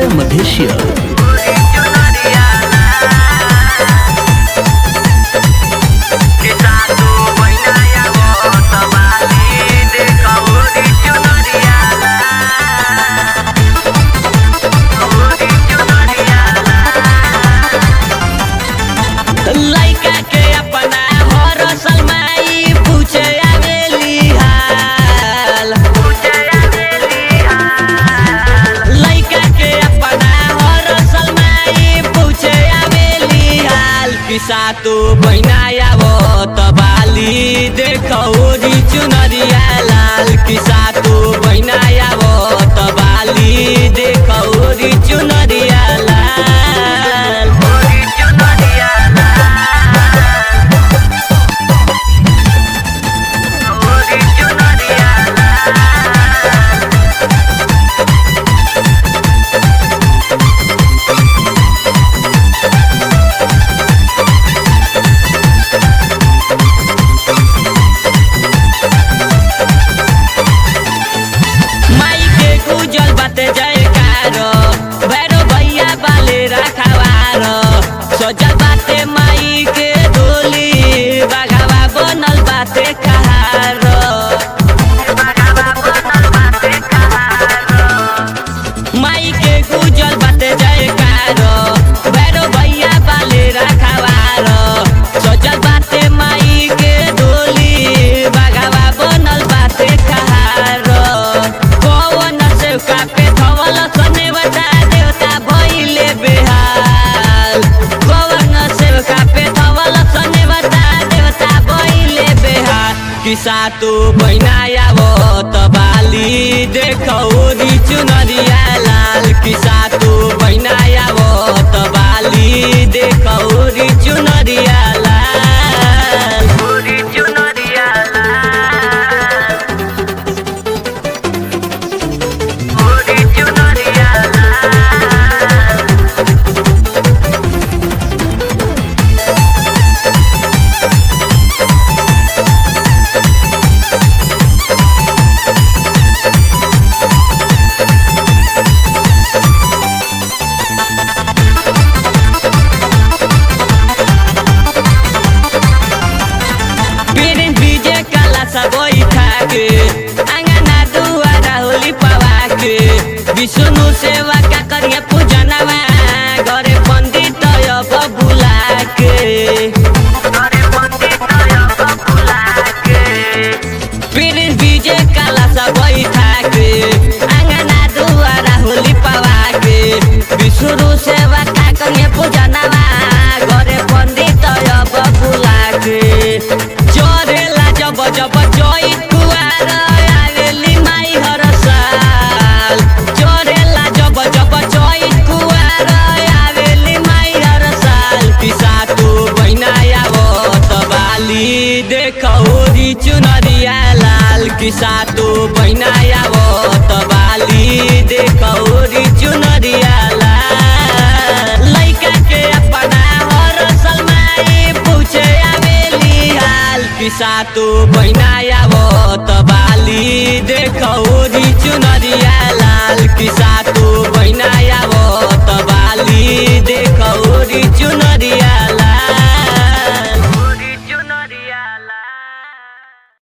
विजय मधेशिया। सातो बहिनाया वो तबाली देखो री चुनरिया लाल की सातो बहिनाया वो तबाली देखो री चुनरिया लाल। सजल बाटे माई के डोली बघावा बनल बाटे कहार माई के गुजल बाटे जयकार भैरो भैया बाले रखवार सजल बाटे माई के डोली बघावा बनल बाटे कहार कौन से कापे थवल सने बता देवता भइले बेहाल सातो बहिनाया वो तबाली देखो री चुनरिया लाल की सातो बहिनाया वो तबाली देखो री चुनरिया लाल। चुनरिया विष्णु सेवा का करिए पूजनवा घरे पंडित बुला के फिर विजय काला सा बैठा के अंगना दुआरा होली पवा के विष्णु सेवा का करिए पूजनवा घरे पंडित बुला के चोरेला जब जब जोई कुआर आवेली माई हर साल चोरेला जब जब जोई कुआर आवेली माई हर साल की सातो बहिनाया वो तबाली देखो री चुनरिया लाल की सातो बहिनाया वो तबाली देखो री चुनरिया लाल। लइका के अपना हर सलमाई पूछे आवेली हाल की सातो बहिना